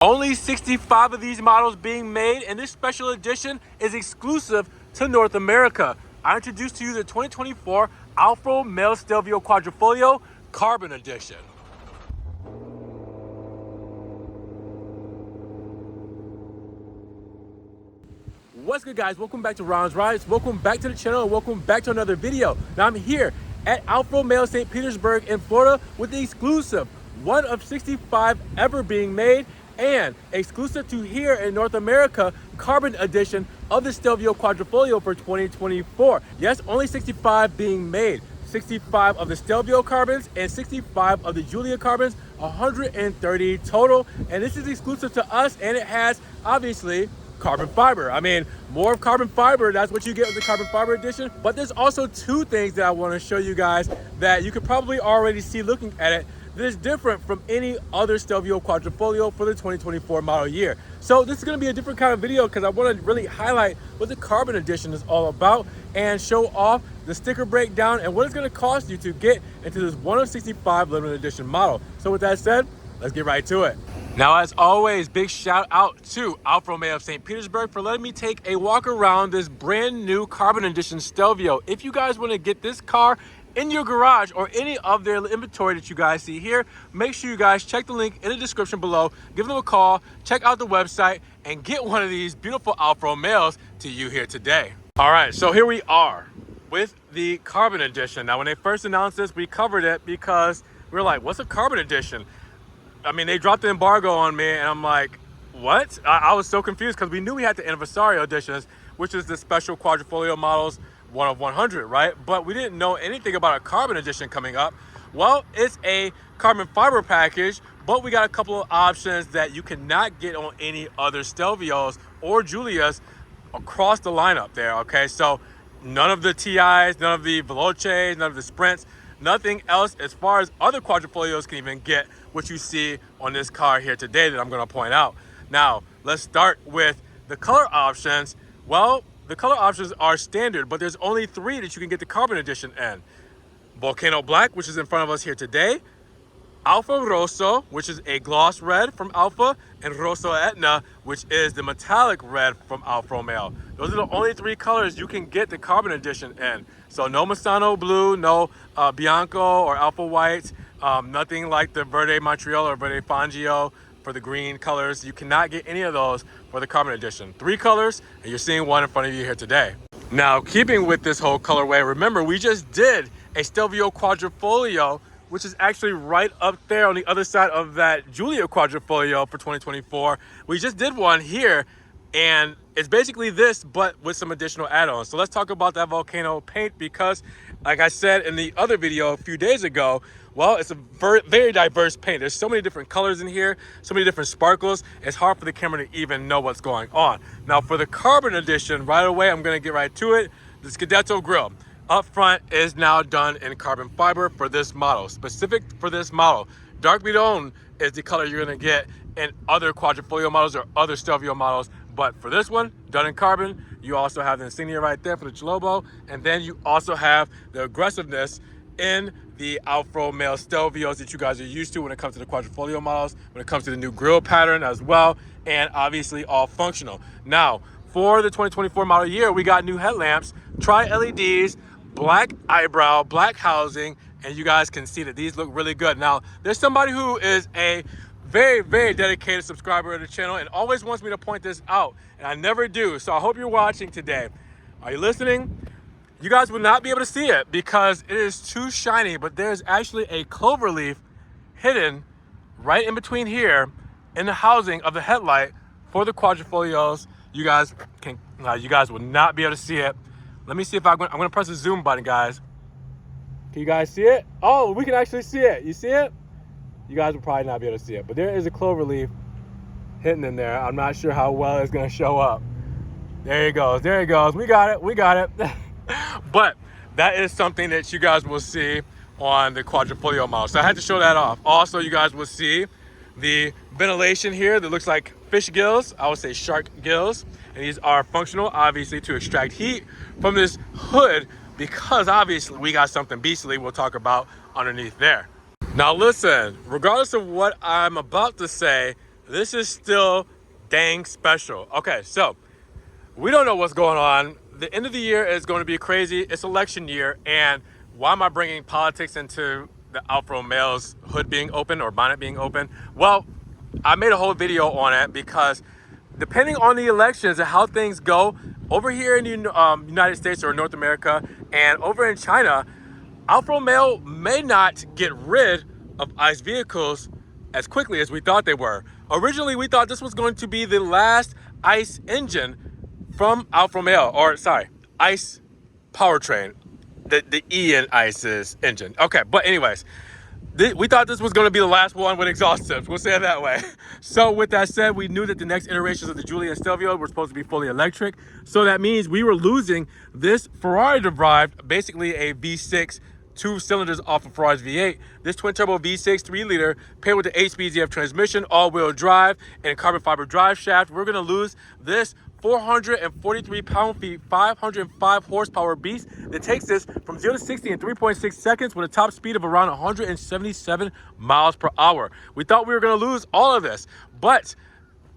Only 65 of these models being made, and this special edition is exclusive to North America. I introduce to you the 2024 Alfa Romeo Stelvio Quadrifoglio Carbon Edition. What's good, guys? Welcome back to Ron's Rides. Welcome back to the channel and welcome back to another video. Now I'm here at Alfa Romeo St. Petersburg in Florida with the exclusive one of 65 ever being made and exclusive to here in North America carbon edition of the Stelvio Quadrifoglio for 2024. Yes, only 65 being made. 65 of the Stelvio carbons and 65 of the Giulia carbons, 130 total. And this is exclusive to us, and it has obviously carbon fiber. I mean, more of carbon fiber, that's what you get with the carbon fiber edition. But there's also two things that I want to show you guys that you could probably already see looking at it that is different from any other Stelvio Quadrifoglio for the 2024 model year. So this is going to be a different kind of video because I want to really highlight what the carbon edition is all about and show off the sticker breakdown and what it's going to cost you to get into this 1 of 65 limited edition model. So with that said, let's get right to it. Now, as always, big shout out to Alfa Romeo of St. Petersburg for letting me take a walk around this brand new carbon edition Stelvio. If you guys want to get this car in your garage or any of their inventory that you guys see here, make sure you guys check the link in the description below, give them a call, check out the website, and get one of these beautiful Alfa Romeos to you here today. All right, so here we are with the carbon edition. Now, when they first announced this, we covered it because we were like, what's a carbon edition? I mean, they dropped the embargo on me and I'm like, what? I was so confused because we knew we had the Anniversario editions, which is the special Quadrifoglio models, 1 of 100, right? But we didn't know anything about a carbon edition coming up. Well, it's a carbon fiber package, but we got a couple of options that you cannot get on any other Stelvios or Giulias across the lineup there, okay? So none of the TIs, none of the Veloces, none of the Sprints, nothing else as far as other Quadrifoglios can even get what you see on this car here today that I'm going to point out. Now, let's start with the color options. Well, the color options are standard, but there's only 3 that you can get the carbon edition in. Volcano Black, which is in front of us here today, Alfa Rosso, which is a gloss red from Alfa, and Rosso Etna, which is the metallic red from Alfa Romeo. Those are the only 3 colors you can get the carbon edition in. So no Mustano Blue, no Bianco or Alpha White, nothing like the Verde Montreal or Verde Fangio for the green colors. You cannot get any of those for the carbon edition. 3 colors, and you're seeing one in front of you here today. Now, keeping with this whole colorway, remember we just did a Stelvio Quadrifoglio, which is actually right up there on the other side of that Giulia Quadrifoglio for 2024. We just did one here, and it's basically this, but with some additional add-ons. So let's talk about that volcano paint because, like I said in the other video a few days ago, well, it's a very diverse paint. There's so many different colors in here, so many different sparkles. It's hard for the camera to even know what's going on. Now, for the carbon edition, right away, I'm gonna get right to it. The Scudetto grille up front is now done in carbon fiber for this model, specific for this model. Dark Bidon is the color you're gonna get in other Quadrifoglio models or other Stelvio models, but for this one, done in carbon. You also have the insignia right there for the Chalobo, and then you also have the aggressiveness in the Alfa Romeo Stelvios that you guys are used to when it comes to the Quadrifoglio models, when it comes to the new grille pattern as well, and obviously all functional. Now, for the 2024 model year, we got new headlamps, tri-LEDs, black eyebrow, black housing, and you guys can see that these look really good. Now, there's somebody who is a very, very dedicated subscriber of the channel and always wants me to point this out, and I never do. So I hope you're watching today. Are you listening? You guys will not be able to see it because it is too shiny, but there's actually a clover leaf hidden right in between here in the housing of the headlight for the Quadrifoglios. You guys will not be able to see it. Let me see if I'm gonna press the zoom button, guys. Can you guys see it? Oh, we can actually see it. You see it? You guys will probably not be able to see it, but there is a clover leaf hidden in there. I'm not sure how well it's gonna show up. There it goes, there it goes. We got it, we got it. But that is something that you guys will see on the Quadrifoglio model. So I had to show that off. Also, you guys will see the ventilation here that looks like fish gills. I would say shark gills. And these are functional, obviously, to extract heat from this hood because obviously we got something beastly we'll talk about underneath there. Now listen, regardless of what I'm about to say, this is still dang special. Okay, so we don't know what's going on. The end of the year is going to be crazy. It's election year, and why am I bringing politics into the Alfa Romeo's hood being open or bonnet being open? Well, I made a whole video on it because depending on the elections and how things go over here in the United States or North America and over in China, Alfa Romeo may not get rid of ICE vehicles as quickly as we thought they were. Originally, we thought this was going to be the last ICE engine from Alfa Romeo, or sorry, ICE powertrain, the E in ICE's engine. Okay, but anyways, we thought this was going to be the last one with exhaust tips. We'll say it that way. So with that said, we knew that the next iterations of the Giulia and Stelvio were supposed to be fully electric. So that means we were losing this Ferrari-derived, basically a V6, 2 cylinders off of Ferrari's V8. This twin-turbo V6 3-liter paired with the 8-speed ZF transmission, all-wheel drive, and carbon fiber drive shaft. We're going to lose this 443 pound-feet, 505 horsepower beast that takes us from 0 to 60 in 3.6 seconds with a top speed of around 177 miles per hour. We thought we were going to lose all of this, but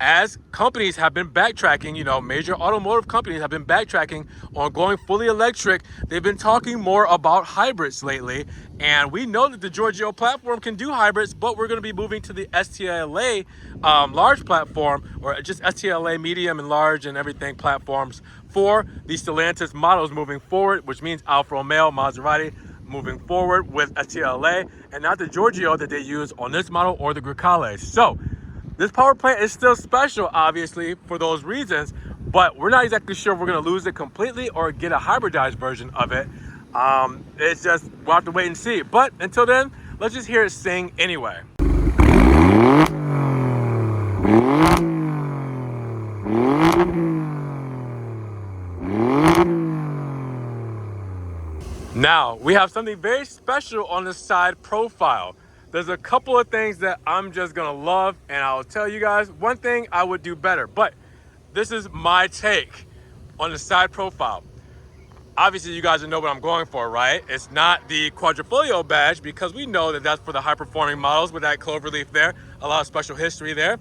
as companies have been backtracking, major automotive companies have been backtracking on going fully electric. They've been talking more about hybrids lately. And we know that the Giorgio platform can do hybrids, but we're going to be moving to the STLA large platform, or just STLA medium and large and everything platforms for the Stellantis models moving forward, which means Alfa Romeo, Maserati moving forward with STLA and not the Giorgio that they use on this model or the Grecale. So this power plant is still special, obviously, for those reasons, but we're not exactly sure if we're going to lose it completely or get a hybridized version of it. It's just, we'll have to wait and see. But until then, let's just hear it sing anyway. Now, we have something very special on the side profile. There's a couple of things that I'm just gonna love, and I'll tell you guys one thing I would do better, but this is my take on the side profile. Obviously, you guys know what I'm going for, right? It's not the Quadrifoglio badge, because we know that that's for the high-performing models with that clover leaf there, a lot of special history there.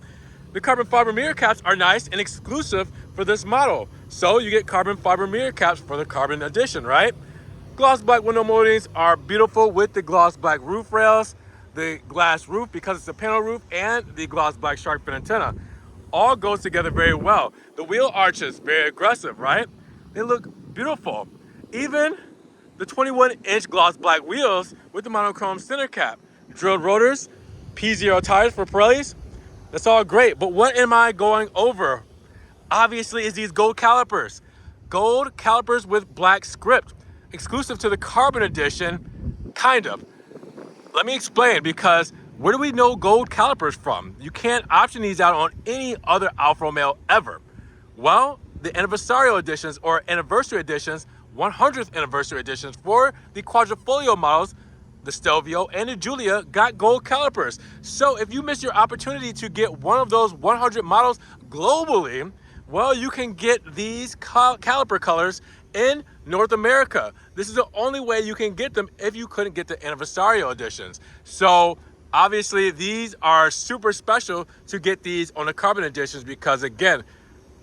The carbon fiber mirror caps are nice and exclusive for this model. So you get carbon fiber mirror caps for the carbon edition, right? Gloss black window moldings are beautiful with the gloss black roof rails, the glass roof because it's a panel roof, and the gloss black shark fin antenna. All goes together very well. The wheel arches, very aggressive, right? They look beautiful. Even the 21-inch gloss black wheels with the monochrome center cap. Drilled rotors, P0 tires for Pirellis. That's all great, but what am I going over? Obviously is these gold calipers. Gold calipers with black script. Exclusive to the carbon edition, kind of. Let me explain, because where do we know gold calipers from? You can't option these out on any other Alfa Romeo ever. Well, the Anniversario editions or anniversary editions, 100th anniversary editions for the Quadrifoglio models, the Stelvio and the Giulia got gold calipers. So if you miss your opportunity to get one of those 100 models globally, well, you can get these caliper colors in North America. This is the only way you can get them if you couldn't get the Anniversario editions. So obviously these are super special to get these on the carbon editions, because again,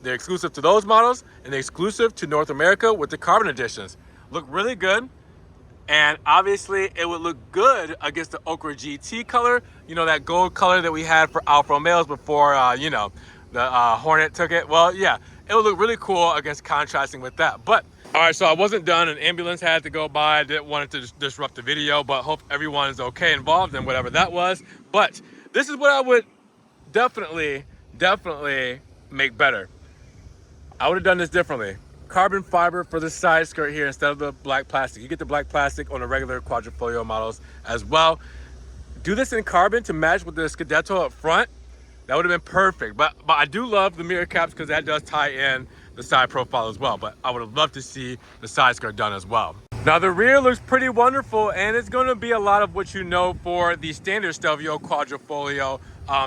they're exclusive to those models and they're exclusive to North America with the carbon editions. Look really good. And obviously it would look good against the Ochre GT color, that gold color that we had for Alfa Romeos before, the Hornet took it. Well, yeah, it would look really cool against contrasting with that. But all right, so I wasn't done. An ambulance had to go by. I didn't want it to disrupt the video, but hope everyone's okay involved in whatever that was. But this is what I would definitely make better. I would have done this differently. Carbon fiber for the side skirt here instead of the black plastic. You get the black plastic on the regular Quadrifoglio models as well. Do this in carbon to match with the Scudetto up front. That would have been perfect. But I do love the mirror caps because that does tie in the side profile as well. But I would have loved to see the side skirt done as well. Now the rear looks pretty wonderful, and it's going to be a lot of what you know for the standard Stelvio Quadrifoglio.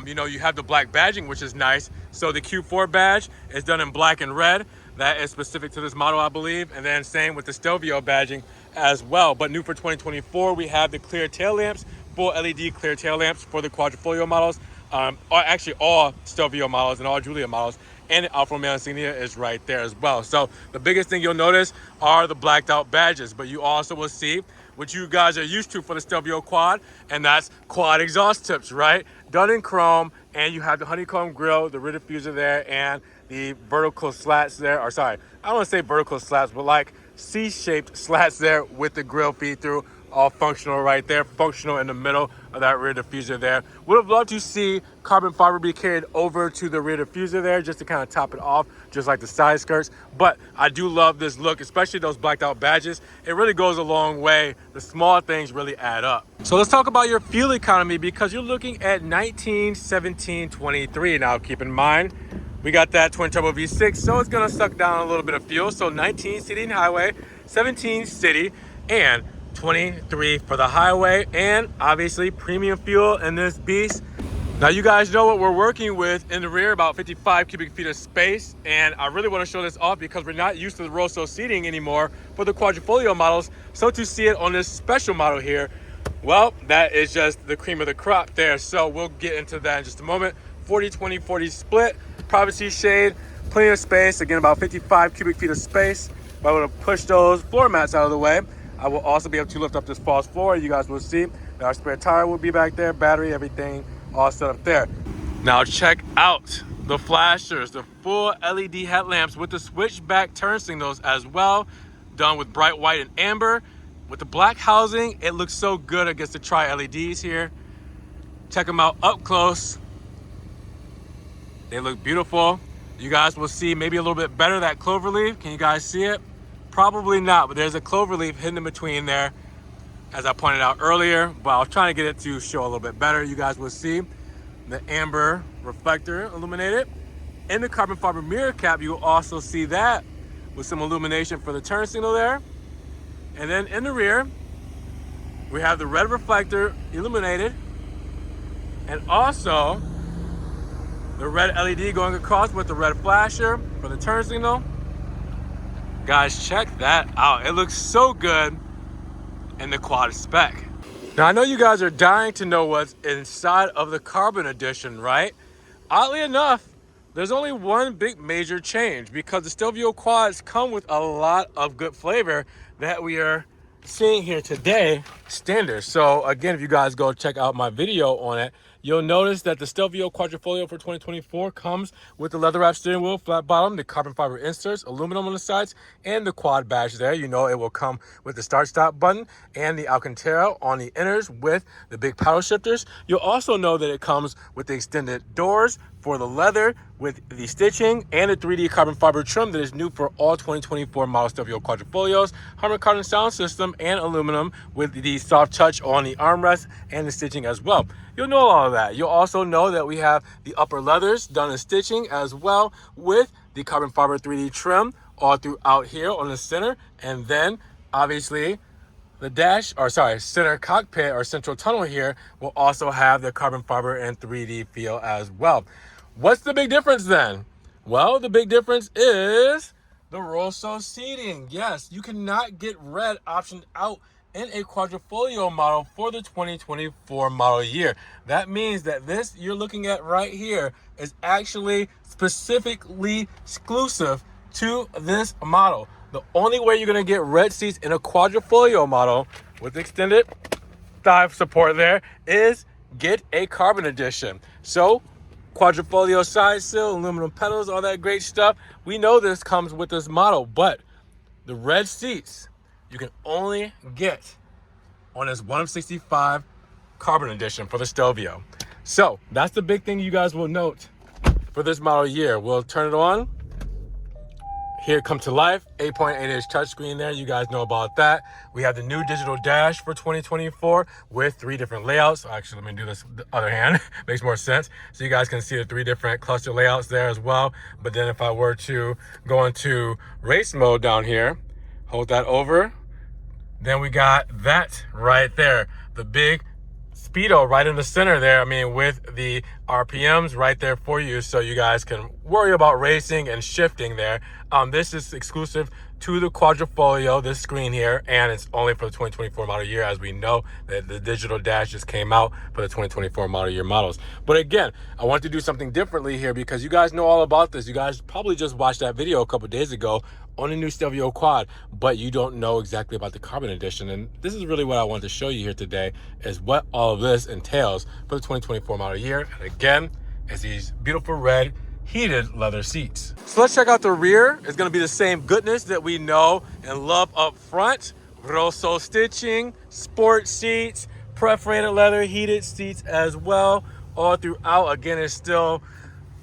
You have the black badging, which is nice. So the Q4 badge is done in black and red. That is specific to this model, I believe. And then same with the Stelvio badging as well. But new for 2024, we have the clear tail lamps, full LED clear tail lamps for the Quadrifoglio models. or actually all Stelvio models and all Giulia models, and the Alfa Romeo insignia is right there as well. So the biggest thing you'll notice are the blacked out badges, but you also will see what you guys are used to for the Stelvio Quad, and that's quad exhaust tips, right? Done in chrome, and you have the honeycomb grille, the rear diffuser there, and the vertical slats there, or sorry, I don't want to say vertical slats, but like C-shaped slats there with the grille feed through, all functional right there, functional in the middle of that rear diffuser there. Would have loved to see carbon fiber be carried over to the rear diffuser there just to kind of top it off, just like the side skirts. But I do love this look, especially those blacked out badges. It really goes a long way. The small things really add up. So let's talk about your fuel economy, because you're looking at 19, 17, 23. Now keep in mind, we got that twin turbo V6, so it's gonna suck down a little bit of fuel. So 19 city and highway, 17 city, and 23 for the highway, and obviously premium fuel in this beast. Now you guys know what we're working with in the rear, about 55 cubic feet of space, and I really want to show this off because we're not used to the Rosso seating anymore for the Quadrifoglio models. So to see it on this special model here, well, that is just the cream of the crop there. So we'll get into that in just a moment. 40-20-40 split, privacy shade, plenty of space, again about 55 cubic feet of space. If I were to push those floor mats out of the way, I will also be able to lift up this false floor. You guys will see that our spare tire will be back there, battery, everything all set up there. Now check out the flashers, the full LED headlamps with the switchback turn signals as well, done with bright white and amber. With the black housing, it looks so good against the tri-LEDs here. Check them out up close. They look beautiful. You guys will see maybe a little bit better that clover leaf. Can you guys see it? Probably not, but there's a clover leaf hidden in between there, as I pointed out earlier, but I was trying to get it to show a little bit better. You guys will see the amber reflector illuminated. In the carbon fiber mirror cap, you will also see that with some illumination for the turn signal there. And then in the rear, we have the red reflector illuminated, and also the red LED going across with the red flasher for the turn signal. Guys, check that out. It looks so good in the quad spec. Now I know you guys are dying to know what's inside of the carbon edition, right? Oddly enough, there's only one big major change, because the Stelvio quads come with a lot of good flavor that we are seeing here today standard. So again, if you guys go check out my video on it, you'll notice that the Stelvio Quadrifoglio for 2024 comes with the leather wrap steering wheel, flat bottom, the carbon fiber inserts, aluminum on the sides, and the quad badge there. You know it will come with the start stop button and the Alcantara on the inners with the big paddle shifters. You'll also know that it comes with the extended doors for the leather with the stitching and the 3D carbon fiber trim that is new for all 2024 model Stelvio Quadrifoglios, Harman Kardon sound system, and aluminum with the soft touch on the armrest and the stitching as well. You'll know all of that. You'll also know that we have the upper leathers done in stitching as well with the carbon fiber 3D trim all throughout here on the center, and then obviously the center cockpit or central tunnel here will also have the carbon fiber and 3D feel as well. What's the big difference then? Well, the big difference is the Rosso seating. Yes, you cannot get red optioned out in a Quadrifoglio model for the 2024 model year. That means that this you're looking at right here is actually specifically exclusive to this model. The only way you're gonna get red seats in a Quadrifoglio model with extended thigh support there is get a carbon edition. So Quadrifoglio side sill, aluminum pedals, all that great stuff. We know this comes with this model, but the red seats you can only get on this 1 of 65 carbon edition for the Stelvio. So that's the big thing you guys will note for this model year. We'll turn it on. Here come to life, 8.8-inch touchscreen there. You guys know about that. We have the new digital dash for 2024 with 3 different layouts. Actually, let me do this the other hand. Makes more sense. So you guys can see the 3 different cluster layouts there as well. But then if I were to go into race mode down here, hold that over, then we got that right there. The big speedo right in the center there. I mean, with the RPMs right there for you, so you guys can worry about racing and shifting there. This is exclusive to the Quadrifoglio, this screen here, and it's only for the 2024 model year. As we know that the digital dash just came out for the 2024 model year models. But again, I want to do something differently here because you guys know all about this. You guys probably just watched that video a couple days ago on the new Stelvio Quad, but you don't know exactly about the Carbon Edition. And this is really what I want to show you here today, is what all of this entails for the 2024 model year. And again, it's these beautiful red heated leather seats. So let's check out the rear. It's going to be the same goodness that we know and love up front. Rosso stitching, sport seats, perforated leather heated seats as well, all throughout. Again, it's still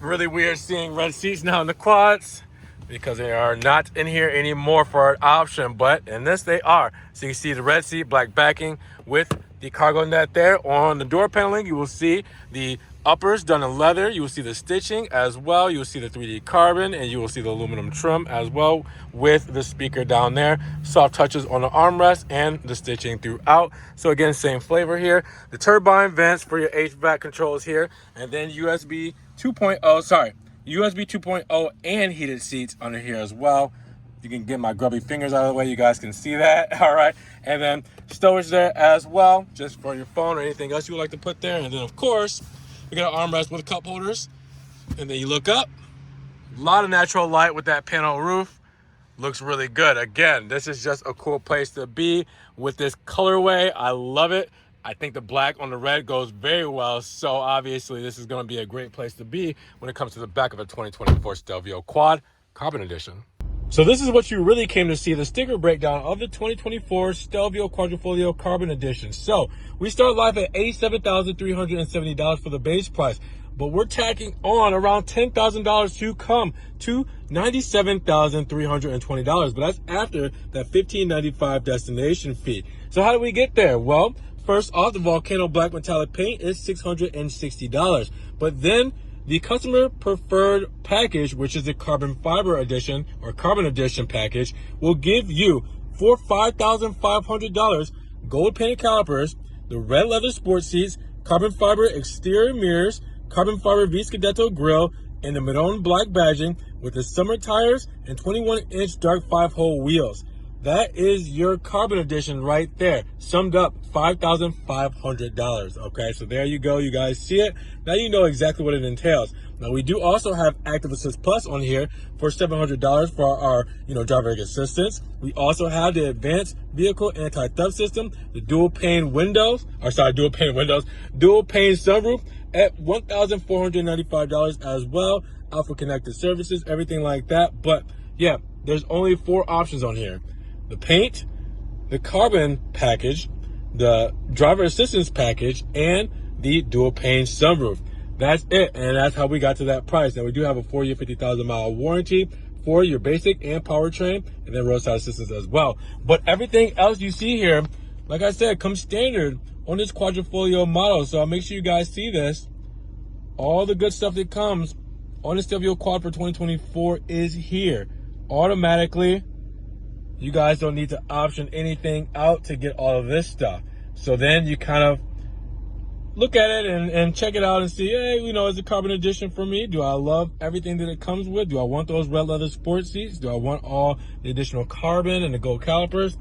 really weird seeing red seats now in the quads because they are not in here anymore for an option, but in this they are. So you can see the red seat, black backing with the cargo net there. On the door paneling, you will see the uppers done in leather. You will see the stitching as well. You will see the 3D carbon, and you will see the aluminum trim as well with the speaker down there. Soft touches on the armrest and the stitching throughout. So again, same flavor here. The turbine vents for your HVAC controls here, and then USB 2.0 and heated seats under here as well. You can get my grubby fingers out of the way. You guys can see that. All right. And then storage there as well, just for your phone or anything else you would like to put there. And then, of course, we got an armrest with cup holders. And then you look up. A lot of natural light with that panel roof. Looks really good. Again, this is just a cool place to be with this colorway. I love it. I think the black on the red goes very well. So obviously, this is going to be a great place to be when it comes to the back of a 2024 Stelvio Quad Carbon Edition. So this is what you really came to see, the sticker breakdown of the 2024 Stelvio Quadrifoglio Carbon Edition. So we start live at $87,370 for the base price, but we're tacking on around $10,000 to come to $97,320. But that's after that $1,595 destination fee. So how do we get there? Well, first off, the Volcano Black Metallic Paint is $660. But then the customer preferred package, which is the carbon fiber edition or carbon edition package, will give you for $5,500 gold painted calipers, the red leather sport seats, carbon fiber exterior mirrors, carbon fiber Viscadetto grille, and the Madone black badging with the summer tires and 21-inch dark 5-hole wheels. That is your carbon edition right there, summed up $5,500. Okay, so there you go. You guys see it. Now you know exactly what it entails. Now we do also have Active Assist Plus on here for $700 for our driver assistance. We also have the advanced vehicle anti-theft system, the dual pane sunroof at $1,495 as well. Alpha connected services, everything like that. But yeah, there's only 4 options on here: the paint, the carbon package, the driver assistance package, and the dual pane sunroof. That's it, and that's how we got to that price. Now we do have a 4-year, 50,000-mile warranty for your basic and powertrain, and then roadside assistance as well. But everything else you see here, like I said, comes standard on this Quadrifoglio model. So I'll make sure you guys see this. All the good stuff that comes on the Stelvio Quad for 2024 is here automatically. You guys don't need to option anything out to get all of this stuff. So then you kind of look at it and check it out and see, hey, is it carbon edition for me? Do I love everything that it comes with? Do I want those red leather sport seats? Do I want all the additional carbon and the gold calipers,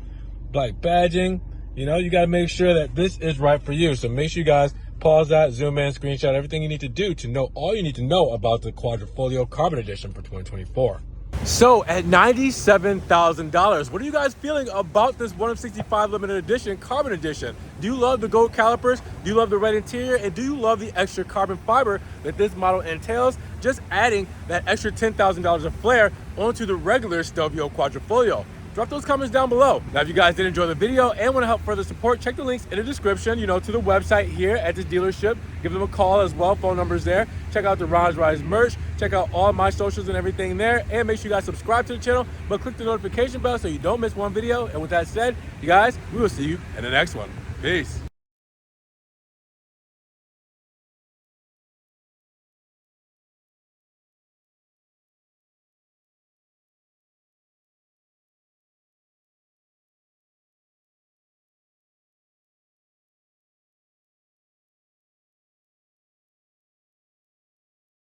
black badging? You got to make sure that this is right for you. So make sure you guys pause that, zoom in, screenshot everything you need to do to know all you need to know about the Quadrifoglio Carbon Edition for 2024. So at $97,000, what are you guys feeling about this 1 of 65 limited edition Carbon Edition? Do you love the gold calipers? Do you love the red interior? And do you love the extra carbon fiber that this model entails? Just adding that extra $10,000 of flair onto the regular Stelvio Quadrifoglio. Drop those comments down below. Now, if you guys did enjoy the video and want to help further support, check the links in the description, to the website here at this dealership. Give them a call as well. Phone numbers there. Check out the Ron's Rise merch. Check out all my socials and everything there. And make sure you guys subscribe to the channel, but click the notification bell so you don't miss one video. And with that said, you guys, we will see you in the next one. Peace.